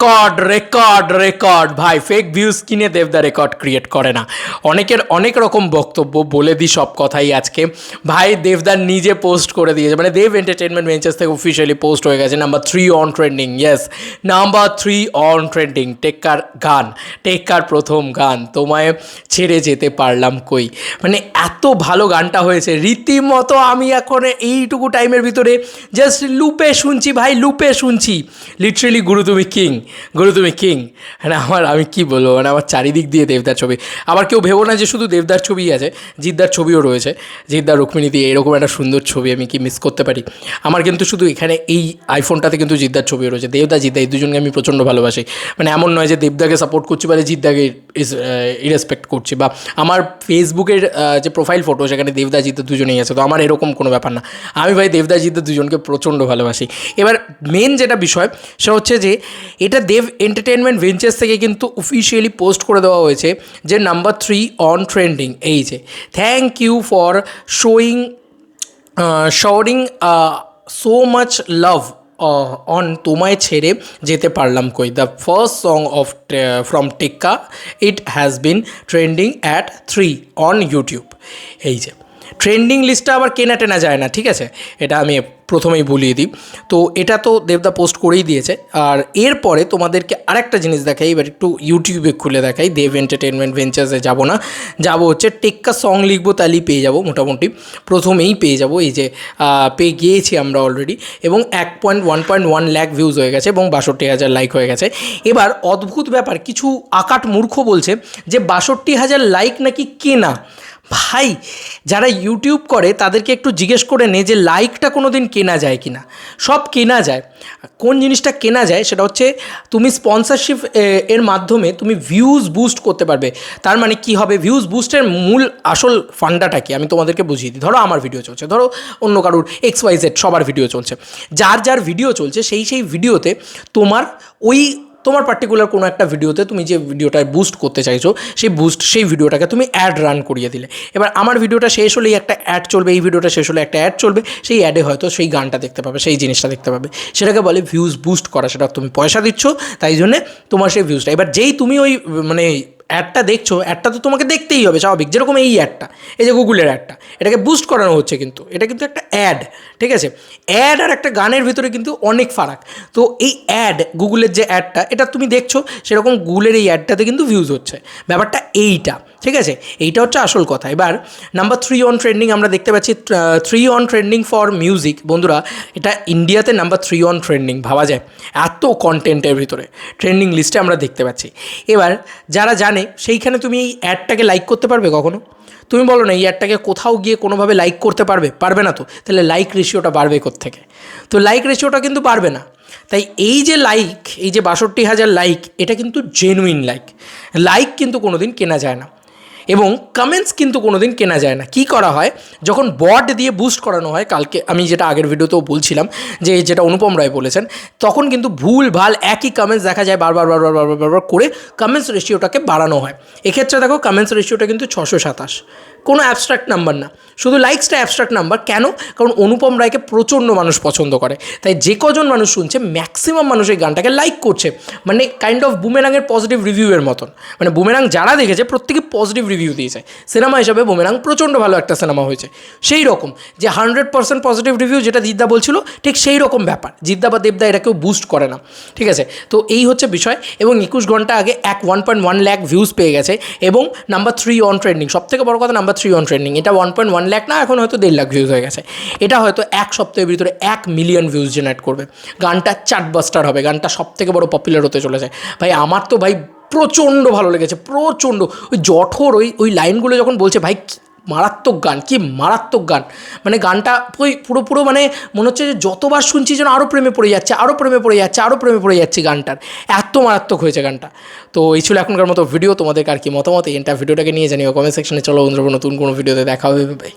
Record record record ভাই, fake views কিনে দেবদা রেকর্ড ক্রিয়েট করে না। অনেকের অনেক রকম বক্তব্য, বলে দিই সব কথাই আজকে। ভাই দেবদার নিজে পোস্ট করে দিয়েছে, মানে দেব এন্টারটেনমেন্ট ভেঞ্চার্স থেকে অফিসিয়ালি পোস্ট হয়ে গেছে number 3 on trending. Yes, number 3 on trending. টেক্কার গান, টেক্কার প্রথম গান তোমায় ছেড়ে যেতে পারলাম কই, মানে এত ভালো গানটা হয়েছে রীতিমতো। আমি এখন এইটুকু টাইমের ভিতরে জাস্ট লুপে শুনছি ভাই, লুপে শুনছি। লিটারেলি গুরু তুমি কিং, গুরু তুমি কিং। মানে আমি কী বলবো, মানে আমার চারিদিক দিয়ে দেবদার ছবি। আবার কেউ ভেবো না যে শুধু দেবদার ছবিই আছে, জিদ্দার ছবিও রয়েছে। জিদ্দার রুক্মিণী দিয়ে এরকম একটা সুন্দর ছবি আমি কি মিস করতে পারি? আমার কিন্তু শুধু এখানে এই আইফোনটাতে কিন্তু জিদ্দার ছবিও রয়েছে। দেবদা জিদ্দা এই দুজনকে আমি প্রচণ্ড ভালোবাসি। মানে এমন নয় যে দেবদাকে সাপোর্ট করছি বা জিদ্দাকে ইরেসপেক্ট করছি, বা আমার ফেসবুকের যে প্রোফাইল ফটো সেখানে দেবদা জিদ্দা দুজনেই আছে, তো আমার এরকম কোনো ব্যাপার না। আমি ভাই দেবদা জিদ্দা দুজনকে প্রচণ্ড ভালোবাসি। এবার মেন যেটা বিষয় সেটা হচ্ছে যে এটা দেব এন্টারটেনমেন্ট ভেঞ্চার্স থেকে কিন্তু অফিসিয়ালি পোস্ট করে দেওয়া হয়েছে যে নাম্বার 3 অন ট্রেন্ডিং। এই যে thank you for showing so much love on তোমায় ছেড়ে যেতে পারলাম কই, the first song of from Tekka, it has been trending at 3 on YouTube. এই যে ট্রেন্ডিং লিস্টটা আবার কেনা টেনা যায় না, ঠিক আছে, এটা আমি প্রথমেই বলিয়ে দিই। তো এটা তো দেবদা পোস্ট করেই দিয়েছে। আর এরপরে তোমাদেরকে আরেকটা জিনিস দেখাই, এবার একটু ইউটিউবে খুলে দেখাই। দেব এন্টারটেনমেন্ট ভেঞ্চার্সে যাবো না, যাবো হচ্ছে টেক্কা সং লিখবো, তাহলেই পেয়ে যাবো, মোটামুটি প্রথমেই পেয়ে যাবো। এই যে পেয়ে গিয়েছি আমরা অলরেডি, এবং 1.1 লাখ ভিউজ হয়ে গেছে এবং 62,000 লাইক হয়ে গেছে। এবার অদ্ভুত ব্যাপার, কিছু আকাট মূর্খ বলছে যে 62,000 লাইক নাকি কেনা। ভাই যারা ইউটিউব করে তাদেরকে একটু জিজ্ঞেস করে নে যে লাইকটা কোনো দিন কেনা যায় কি না। সব কেনা যায়। কোন জিনিসটা কেনা যায় সেটা হচ্ছে তুমি স্পন্সরশিপ এর মাধ্যমে তুমি ভিউজ বুস্ট করতে পারবে। তার মানে কি হবে, ভিউজ বুস্টের মূল আসল ফান্ডাটা কি আমি তোমাদেরকে বুঝিয়ে দিই। ধরো আমার ভিডিও চলছে, ধরো অন্য কারুর XYZ সবার ভিডিও চলছে, যার যার ভিডিও চলছে সেই ভিডিওতে তোমার পার্টিকুলার কোনো একটা ভিডিওতে তুমি যে ভিডিওটা বুস্ট করতে চাইছো সেই ভিডিওটাকে তুমি অ্যাড রান করিয়ে দিলে। এবার আমার ভিডিওটা শেষ হলেই একটা অ্যাড চলবে, এই ভিডিওটা শেষ হলে একটা অ্যাড চলবে, সেই অ্যাডে হয়তো সেই গানটা দেখতে পাবে, সেই জিনিসটা দেখতে পাবে। সেটাকে বলে ভিউজ বুস্ট করা। সেটা তুমি পয়সা দিচ্ছ, তাই জন্যে তোমার সেই ভিউজটা। এবার যেই তুমি ওই মানে অ্যাডটা দেখছো, অ্যাডটা তো তোমাকে দেখতেই হবে স্বাভাবিক। যেরকম এই অ্যাডটা, এই যে গুগলের অ্যাডটা, এটাকে বুস্ট করানো হচ্ছে, কিন্তু এটা কিন্তু একটা অ্যাড, ঠিক আছে। অ্যাড আর একটা গানের ভিতরে কিন্তু অনেক ফারাক। তো এই অ্যাড, গুগলের যে অ্যাডটা, এটা তুমি দেখছো, সেরকম গুগলের এই অ্যাডটাতে কিন্তু ভিউজ হচ্ছে। ব্যাপারটা এইটা, ঠিক আছে, এইটা হচ্ছে আসল কথা। এবার নাম্বার 3 অন ট্রেন্ডিং আমরা দেখতে পাচ্ছি, 3 অন ট্রেন্ডিং ফর মিউজিক। বন্ধুরা এটা ইন্ডিয়াতে নাম্বার 3 অন ট্রেন্ডিং, ভাবা যায় এত কন্টেন্টের ভিতরে ট্রেন্ডিং লিস্টে আমরা দেখতে পাচ্ছি। এবার যারা জানে সেইখানে তুমি এই অ্যাডটাকে লাইক করতে পারবে কখনো? তুমি বলো না এই অ্যাডটাকে কোথাও গিয়ে কোনোভাবে লাইক করতে পারবে না। তো তাহলে লাইক রেশিওটা বাড়বে কোত্থেকে? তো লাইক রেশিওটা কিন্তু বাড়বে না। তাই এই যে লাইক, এই যে 62,000 লাইক, এটা কিন্তু জেনুইন লাইক। লাইক কিন্তু কোনো দিন কেনা যায় না, এবং কমেন্টস কিন্তু কোনো দিন কেনা যায় না। কি করা হয়, যখন বট দিয়ে বুস্ট করানো হয়, কালকে আমি যেটা আগের ভিডিওতেও বলছিলাম যে যেটা অনুপম রায় বলেছেন, তখন কিন্তু ভুল ভাল একই কমেন্টস দেখা যায় বারবার করে কমেন্টস রেশিওটাকে বাড়ানো হয়। এক্ষেত্রে দেখো কমেন্টস রেশিওটা কিন্তু 627, কোনো অ্যাবস্ট্রাক্ট নাম্বার না। শুধু লাইকসটা অ্যাবস্ট্রাক্ট নাম্বার। কেন? কারণ অনুপম রায়কে প্রচণ্ড মানুষ পছন্দ করে, তাই যে কজন মানুষ শুনছে ম্যাক্সিমাম মানুষ এই গানটাকে লাইক করছে। মানে কাইন্ড অফ বুমেরাংয়ের পজিটিভ রিভিউয়ের মতন। মানে বুমেরাং যারা দেখেছে প্রত্যেকে পজিটিভ রিভিউ দিয়েছে। সিনেমা হিসাবে বুমেরাং প্রচণ্ড ভালো একটা সিনেমা হয়েছে। সেই রকম যে 100% পজিটিভ রিভিউ যেটা জিদ্দা বলছিল, ঠিক সেই রকম ব্যাপার। জিদ্দা বা দেবদা এটা কেউ বুস্ট করে না, ঠিক আছে। তো এই হচ্ছে বিষয়। এবং 21 ঘন্টা আগে 1.1 লাখ ভিউজ পেয়ে গেছে, এবং নাম্বার 3 অন ট্রেন্ডিং। সবথেকে বড় কথা, নাম্বার 3 অন ট্রেন্ডিং। এটা 1.1 লাখ না, এখন হয়তো 1.5 লাখ ভিউজ হয়ে গেছে। এটা হয়তো এক সপ্তাহের ভিতরে 1 মিলিয়ন ভিউজ জেনারেট করবে। গানটা চার্টবাস্টার হবে, গানটা সবথেকে বড় পপুলার হতে চলেছে। ভাই আমার তো ভাই প্রচণ্ড ভালো লেগেছে, প্রচণ্ড। ওই জঠর ওই লাইনগুলো যখন বলছে, ভাই মারাত্মক গান, কি মারাত্মক গান। মানে গানটা ওই পুরো মানে মনে হচ্ছে যে যতবার শুনছি যেন আরও প্রেমে পড়ে যাচ্ছে গানটার। এত মারাত্মক হয়েছে গানটা। তো এই ছিল এখনকার মতো ভিডিও। তোমাদের আর কি মতামত এই ভিডিওটাকে নিয়ে জানিও কমেন্ট সেকশনে। চলো বন্ধুরা, নতুন কোনো ভিডিওতে দেখা হবে। ভাই।